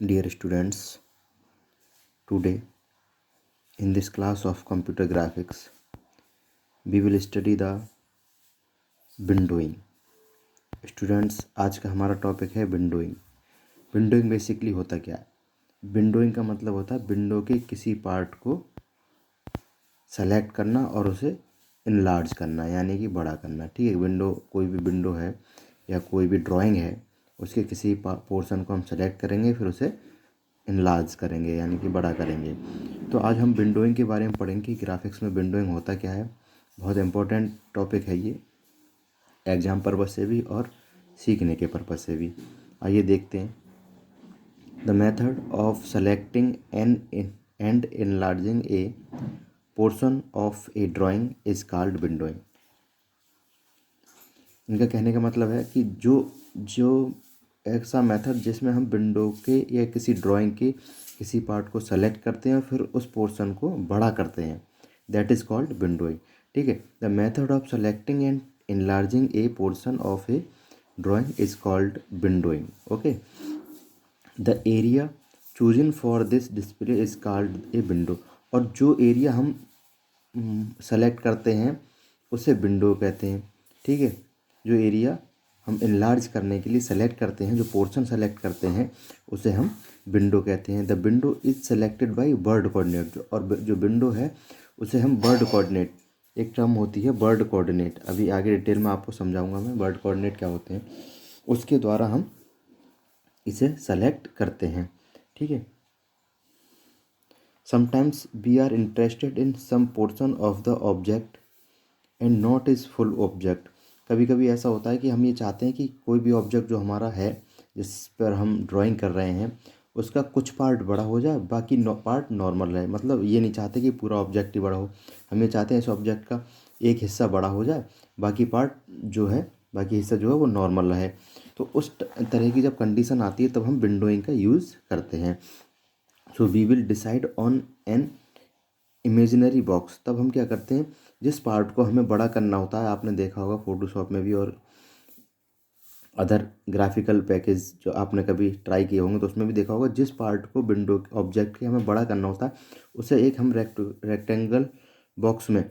Dear students, today in this class of computer graphics, we will study the windowing. Students, आज का हमारा topic है windowing. Windowing basically होता क्या है? विंडोइंग का मतलब होता है विंडो के किसी पार्ट को सेलेक्ट करना और उसे इनलार्ज करना, यानी कि बड़ा करना. ठीक है, विंडो कोई भी विंडो है या कोई भी ड्राइंग है, उसके किसी पोर्शन को हम सेलेक्ट करेंगे, फिर उसे इनलार्ज करेंगे यानी कि बड़ा करेंगे. तो आज हम विंडोइंग के बारे में पढ़ेंगे कि ग्राफिक्स में विंडोइंग होता क्या है. बहुत इम्पोर्टेंट टॉपिक है ये, एग्जाम पर्पज़ से भी और सीखने के पर्पज़ से भी. आइए देखते हैं. The method of selecting and enlarging A portion of A drawing is called windowing. इनका कहने का मतलब है कि जो ऐसा मेथड जिसमें हम विंडो के या किसी ड्राइंग के किसी पार्ट को सेलेक्ट करते हैं और फिर उस पोर्शन को बड़ा करते हैं, दैट इज़ कॉल्ड विंडोइंग. ठीक है, the method of selecting and enlarging A portion of A drawing is called windowing. Okay, the area chosen for this display is called a window. और जो एरिया हम select करते हैं उसे window कहते हैं. ठीक है, जो एरिया हम इनलार्ज करने के लिए सेलेक्ट करते हैं, जो पोर्शन सेलेक्ट करते हैं, उसे हम विंडो कहते हैं. The window is selected bye bird coordinate. और जो विंडो है उसे हम बर्ड कोऑर्डिनेट, एक टर्म होती है बर्ड कोऑर्डिनेट, अभी आगे डिटेल में आपको समझाऊंगा मैं बर्ड कोऑर्डिनेट क्या होते हैं, उसके द्वारा हम इसे सेलेक्ट करते हैं. ठीक है, sometimes we are interested in some portion of the object and not is full object. कभी कभी ऐसा होता है कि हम ये चाहते हैं कि कोई भी ऑब्जेक्ट जो हमारा है, जिस पर हम ड्राइंग कर रहे हैं, उसका कुछ पार्ट बड़ा हो जाए, बाकी पार्ट नॉर्मल रहे. मतलब ये नहीं चाहते कि पूरा ऑब्जेक्ट ही बड़ा हो, हम ये चाहते हैं इस ऑब्जेक्ट का एक हिस्सा बड़ा हो जाए, बाकी पार्ट जो है, बाकी हिस्सा जो है वो नॉर्मल रहे. तो उस तरह की जब कंडीशन आती है तब हम विंडोइंग का यूज़ करते हैं. So we will decide on an imaginary box. तब हम क्या करते हैं, जिस पार्ट को हमें बड़ा करना होता है, आपने देखा होगा फोटोशॉप में भी और अदर ग्राफिकल पैकेज जो आपने कभी ट्राई किए होंगे तो उसमें भी देखा होगा, जिस पार्ट को विंडो ऑब्जेक्ट के हमें बड़ा करना होता है उसे एक हम रेक्टेंगल बॉक्स में,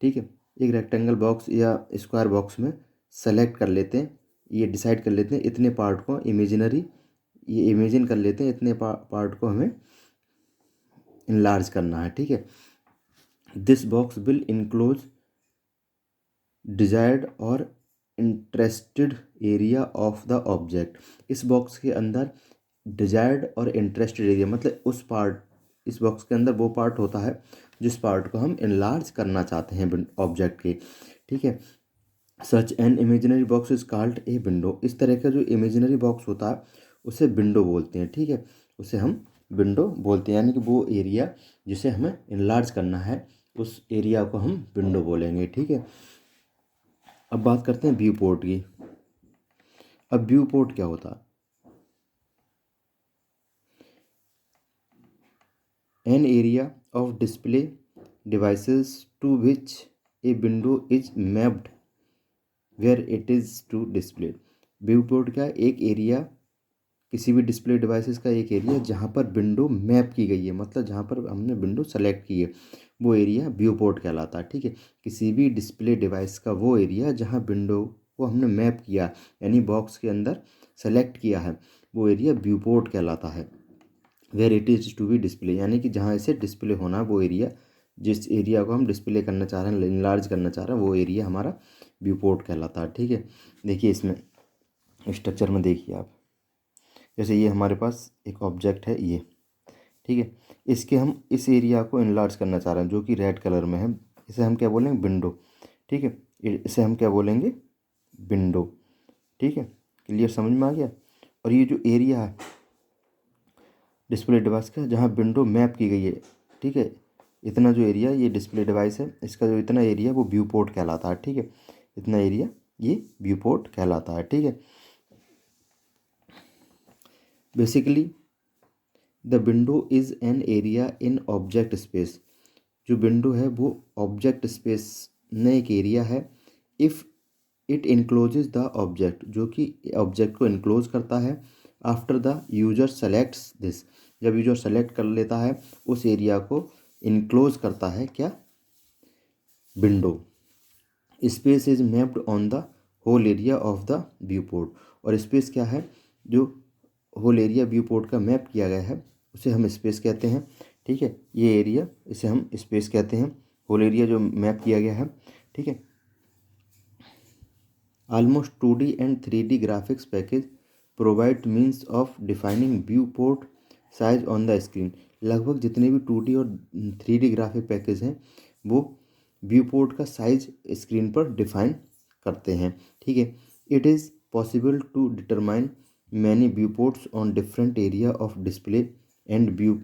ठीक है, एक रेक्टेंगल बॉक्स या स्क्वायर बॉक्स में सेलेक्ट कर लेते हैं. ये डिसाइड कर लेते हैं इतने पार्ट को इमेजिनरी, ये इमेजिन कर लेते हैं इतने पार्ट को हमें इनलार्ज करना है. ठीक है, this box will enclose desired और interested area of the object. इस बॉक्स के अंदर डिजायर्ड और इंटरेस्टेड एरिया मतलब उस पार्ट, इस बॉक्स के अंदर वो पार्ट होता है जिस पार्ट को हम इनलार्ज करना चाहते हैं ऑब्जेक्ट के. ठीक है, such an imaginary box is called a window. इस तरह का जो इमेजिनरी बॉक्स होता है उसे विंडो बोलते हैं. ठीक है, उसे हम विंडो बोलते हैं, यानी कि वो एरिया जिसे हमें इनलार्ज करना है उस एरिया को हम विंडो बोलेंगे. ठीक है, अब बात करते हैं व्यू पोर्ट की. अब व्यू पोर्ट क्या होता है? An area of display devices to which a window is mapped where it is to display. View port क्या है? एक एरिया, किसी भी डिस्प्ले डिवाइसेस का एक एरिया जहाँ पर विंडो मैप की गई है, मतलब जहाँ पर हमने विंडो सेलेक्ट की है, वो एरिया व्यू पोर्ट कहलाता है. ठीक है, किसी भी डिस्प्ले डिवाइस का वो एरिया जहाँ विंडो को हमने मैप किया, यानी बॉक्स के अंदर सेलेक्ट किया है, वो एरिया व्यू पोर्ट कहलाता है. Where it is to be display, यानी कि जहाँ इसे डिस्प्ले होना है वो एरिया, जिस एरिया को हम डिस्प्ले करना चाह रहे हैं, इनलार्ज करना चाह रहे हैं, वो एरिया हमारा व्यू पोर्ट कहलाता है. ठीक है, देखिए इसमें स्ट्रक्चर में देखिए आप, जैसे ये हमारे पास एक ऑब्जेक्ट है ये, ठीक है, इसके हम इस एरिया को इनलार्ज करना चाह रहे हैं जो कि रेड कलर में है, इसे हम क्या बोलेंगे? विंडो. ठीक है, इसे हम क्या बोलेंगे? विंडो. ठीक है, क्लियर, समझ में आ गया. और ये जो एरिया है डिस्प्ले डिवाइस का जहाँ विंडो मैप की गई है, ठीक है, इतना जो एरिया ये डिस्प्ले डिवाइस है, इसका जो इतना एरिया वो व्यू पोर्ट कहलाता है. ठीक है, इतना एरिया ये व्यू पोर्ट कहलाता है. ठीक है, basically the window is an area in object space. जो विंडो है वो ऑब्जेक्ट स्पेस में एक एरिया है. इफ़ इट इनक्लोजेज द ऑब्जेक्ट, जो कि ऑब्जेक्ट को इनक्लोज करता है, after the user selects this, जब यूजर सेलेक्ट कर लेता है उस एरिया को इनक्लोज करता है क्या, window. Space is mapped on the whole area of the view port, और स्पेस क्या है, जो होल एरिया व्यू पोर्ट का मैप किया गया है उसे हम स्पेस कहते हैं। ठीक है, ये एरिया इसे हम स्पेस कहते हैं, होल एरिया जो मैप किया गया है। ठीक है, almost 2D and 3D graphics package provide means of defining view port size on the screen. लगभग जितने भी 2D और 3D ग्राफिक पैकेज हैं वो व्यू पोर्ट का साइज स्क्रीन पर डिफाइन करते हैं। ठीक है, it is possible to determine many view ports on different area of display and view.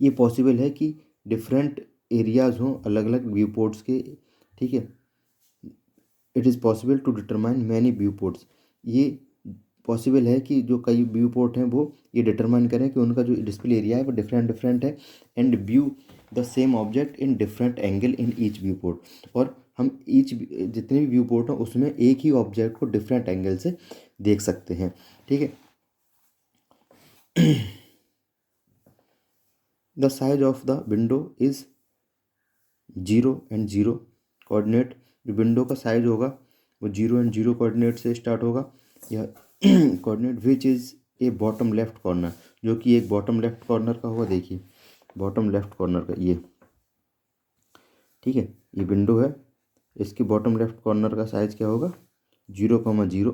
ये पॉसिबल है कि डिफरेंट एरियाज हों अलग अलग व्यू पोर्ट्स के। ठीक है, it is possible to determine many view ports, ये पॉसिबल है कि जो कई व्यू पोर्ट हैं वो ये डिटरमाइन करें कि उनका जो डिस्प्ले एरिया है वो डिफरेंट डिफरेंट है, and view the same object in different angle in each view port, और हम ईच जितने भी व्यू पोर्ट हैं उसमें एक ही ऑब्जेक्ट को डिफरेंट एंगल से देख सकते हैं। ठीक है, the size of the window is 0 and 0 coordinate, जो विंडो का साइज होगा वो 0 and 0 कोऑर्डिनेट से स्टार्ट होगा। यह coordinate which is a bottom left corner, जो कि एक बॉटम लेफ्ट कॉर्नर का होगा। देखिए बॉटम लेफ्ट कॉर्नर का ये, ठीक है, ये विंडो है, इसके बॉटम लेफ्ट कॉर्नर का साइज क्या होगा, 0,0।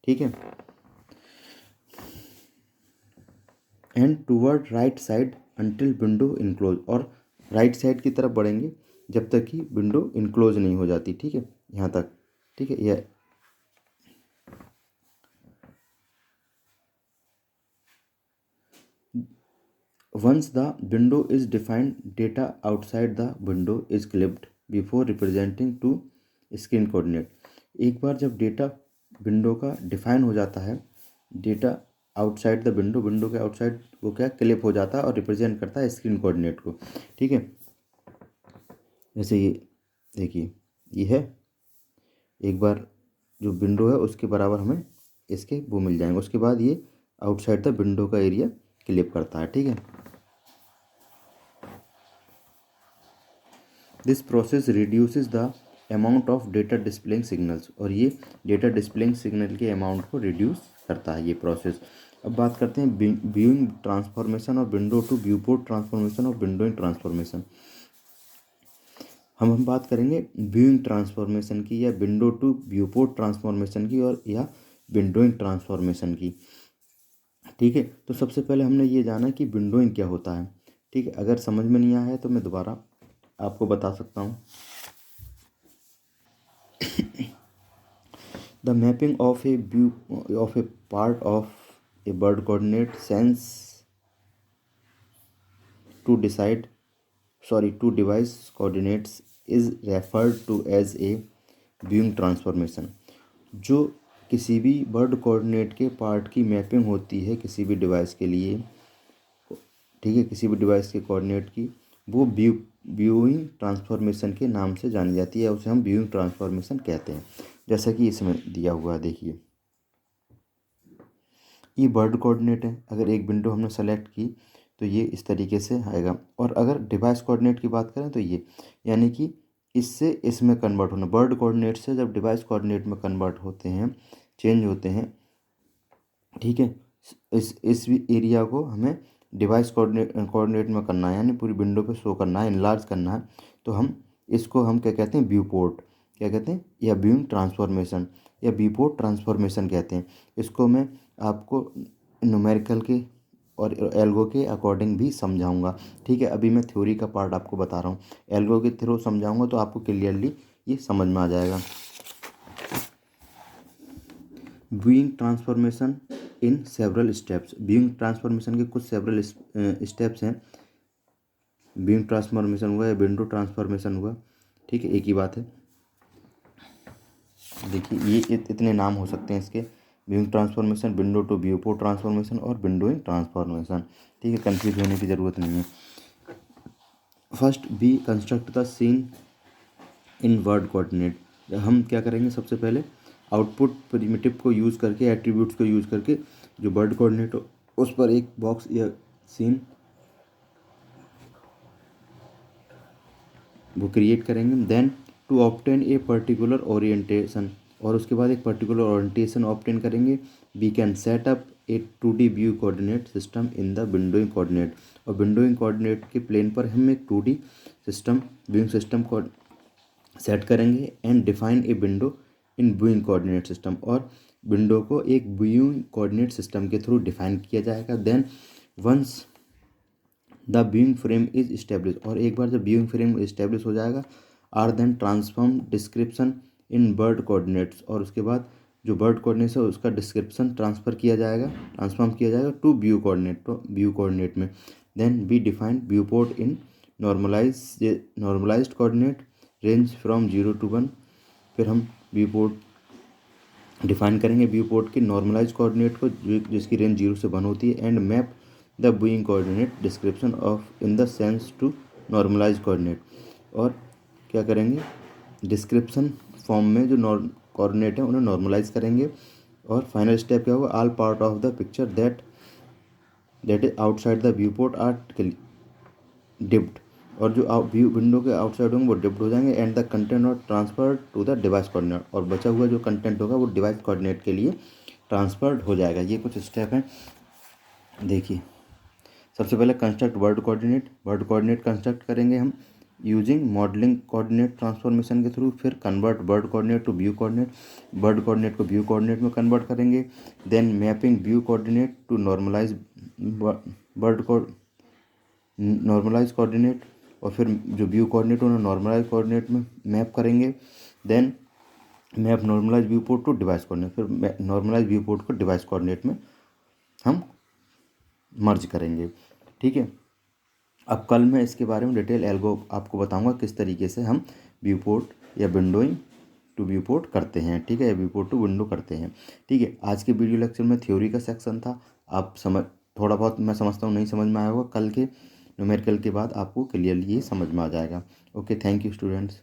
ठीक है, and toward right side until window enclose, और राइट साइड की तरफ बढ़ेंगे जब तक कि विंडो इनक्लोज नहीं हो जाती। ठीक है, यहाँ तक। ठीक है, यह once the window is defined data outside the window is clipped before representing to screen coordinate. एक बार जब डेटा विंडो का डिफाइन हो जाता है, data outside the window, window के आउटसाइड वो क्या क्लिप हो जाता है और रिप्रेजेंट करता है स्क्रीन कोऑर्डिनेट को। ठीक है, जैसे ये देखिए ये है, एक बार जो विंडो है उसके बराबर हमें इसके वो मिल जाएंगे, उसके बाद ये आउटसाइड द विंडो का एरिया क्लिप करता है। ठीक है, this process reduces the amount of data displaying signals, और ये डेटा डिस्प्लेइंग सिग्नल के अमाउंट को रिड्यूस करता है ये प्रोसेस। अब बात करते हैं व्यूइंग ट्रांसफॉर्मेशन और window to viewport transformation और विंडोइंग ट्रांसफॉर्मेशन। हम बात करेंगे व्यूइंग ट्रांसफॉर्मेशन की, या window to viewport transformation की, और या विंडोइंग ट्रांसफॉर्मेशन की। ठीक है, तो सबसे पहले हमने ये जाना कि विंडोइंग क्या होता है। ठीक है, अगर समझ में नहीं आया है तो मैं दोबारा आपको बता सकता हूँ। The mapping of a view of a part of a world coordinate scenes to decide to device coordinates is referred to as a viewing transformation. जो किसी भी बर्ड कोऑर्डिनेट के पार्ट की मैपिंग होती है किसी भी डिवाइस के लिए, ठीक है, किसी भी डिवाइस के कोऑर्डिनेट की, वो व्यूइंग ट्रांसफॉर्मेशन के नाम से जानी जाती है, उसे हम व्यूइंग ट्रांसफॉर्मेशन कहते हैं। जैसा कि इसमें दिया हुआ है, देखिए ये बर्ड कोऑर्डिनेट है, अगर एक विंडो हमने सेलेक्ट की तो ये इस तरीके से आएगा, और अगर डिवाइस कोऑर्डिनेट की बात करें तो ये, यानी कि इससे इसमें कन्वर्ट होना, बर्ड कोऑर्डिनेट से जब डिवाइस कोऑर्डिनेट में कन्वर्ट होते हैं, चेंज होते हैं। ठीक है, इस एरिया को हमें डिवाइस कोऑर्डिनेट में करना है, यानी पूरी विंडो पे शो करना है, इनलार्ज करना है, तो हम इसको हम क्या कहते हैं, व्यू पोर्ट क्या कहते हैं, या व्यूइंग ट्रांसफॉर्मेशन या व्यू पोर्ट ट्रांसफॉर्मेशन कहते हैं। इसको मैं आपको न्यूमेरिकल के और एल्गो के अकॉर्डिंग भी समझाऊंगा। ठीक है, अभी मैं थ्योरी का पार्ट आपको बता रहा हूँ, एल्गो के थ्रू समझाऊंगा तो आपको क्लियरली ये समझ में आ जाएगा। Viewing transformation in several steps, viewing transformation के कुछ सेवरल स्टेप्स हैं। व्यूइंग ट्रांसफॉर्मेशन हुआ या विंडो ट्रांसफॉर्मेशन हुआ, ठीक है, एक ही बात है। देखिए ये इतने नाम हो सकते हैं इसके, viewing transformation, window to viewport transformation और विंडोइंग ट्रांसफॉर्मेशन। ठीक है, कंफ्यूज होने की ज़रूरत नहीं है। First we construct the scene in world coordinate. हम क्या करेंगे, सबसे पहले आउटपुट प्रिमिटिव को यूज़ करके, एट्रीब्यूट्स को यूज़ करके जो वर्ड कोऑर्डिनेट हो उस पर एक बॉक्स या सीन वो क्रिएट करेंगे। Then to obtain a particular orientation, और उसके बाद एक पर्टिकुलर ओरिएंटेशन ऑब्टेन करेंगे। We can set up a 2D view coordinate system in the windowing coordinate, और विंडोइंग कोऑर्डिनेट के प्लेन पर हम एक 2D सिस्टम व्यूइंग सिस्टम को सेट करेंगे। And define a window in viewing coordinate system, और window को एक व्यूइंग कोऑर्डिनेट सिस्टम के थ्रू डिफाइन किया जाएगा। Then once the viewing frame is establish, और एक बार जब व्यूइंग फ्रेम इस्टेब्लिश हो जाएगा, are then transform description in world coordinates, और उसके बाद जो वर्ड कोऑर्डिनेट्स है उसका डिस्क्रिप्शन ट्रांसफॉर्म किया जाएगा टू व्यू कोऑर्डिनेट में। Then we define viewport in normalized coordinate range from 0 to 1। फिर हम व्यू पोर्ट डिफाइन करेंगे व्यू पोर्ट की नॉर्मलाइज कोऑर्डिनेट को जिसकी रेंज 0 से 1 होती है। And map the viewing coordinate description of in the scene to normalize coordinate, और क्या करेंगे, डिस्क्रिप्शन फॉर्म में जो कोऑर्डिनेट है उन्हें नॉर्मलाइज करेंगे। और फाइनल स्टेप क्या होगा, all part of the picture that is outside the view port are clipped, और जो व्यू विंडो के आउटसाइड होंगे वो डिप्ड हो जाएंगे। एंड द कंटेंट और transfer to the device coordinate, और बचा हुआ जो कंटेंट होगा वो डिवाइस कोऑर्डिनेट के लिए ट्रांसफर्ड हो जाएगा। ये कुछ स्टेप हैं, देखिए। सबसे पहले कंस्ट्रक्ट वर्ड कोऑर्डिनेट कंस्ट्रक्ट करेंगे हम यूजिंग मॉडलिंग कोऑर्डिनेट ट्रांसफॉर्मेशन के थ्रू। फिर convert world coordinate to view coordinate, world coordinate को व्यू कोऑर्डिनेट में कन्वर्ट करेंगे। Then mapping view coordinate to normalize coordinate, और फिर जो व्यू कोऑर्डिनेट उन्हें नॉर्मलाइज कोऑर्डिनेट में मैप करेंगे। Then map normalize viewport to device coordinate, फिर नॉर्मलाइज व्यू पोर्ट को डिवाइस कोऑर्डिनेट में हम मर्ज करेंगे, ठीक है। अब कल मैं इसके बारे में डिटेल एल्गो आपको बताऊंगा किस तरीके से हम व्यू पोर्ट या विंडोइंग टू व्यू पोर्ट करते हैं, ठीक है, या व्यू पोर्ट टू विंडो करते हैं, ठीक है। आज के वीडियो लेक्चर में थ्योरी का सेक्शन था, आप थोड़ा बहुत मैं समझता हूँ नहीं समझ में आया होगा, कल के न्यूमेरिकल के बाद आपको क्लियरली ये समझ में आ जाएगा। Okay, thank you students.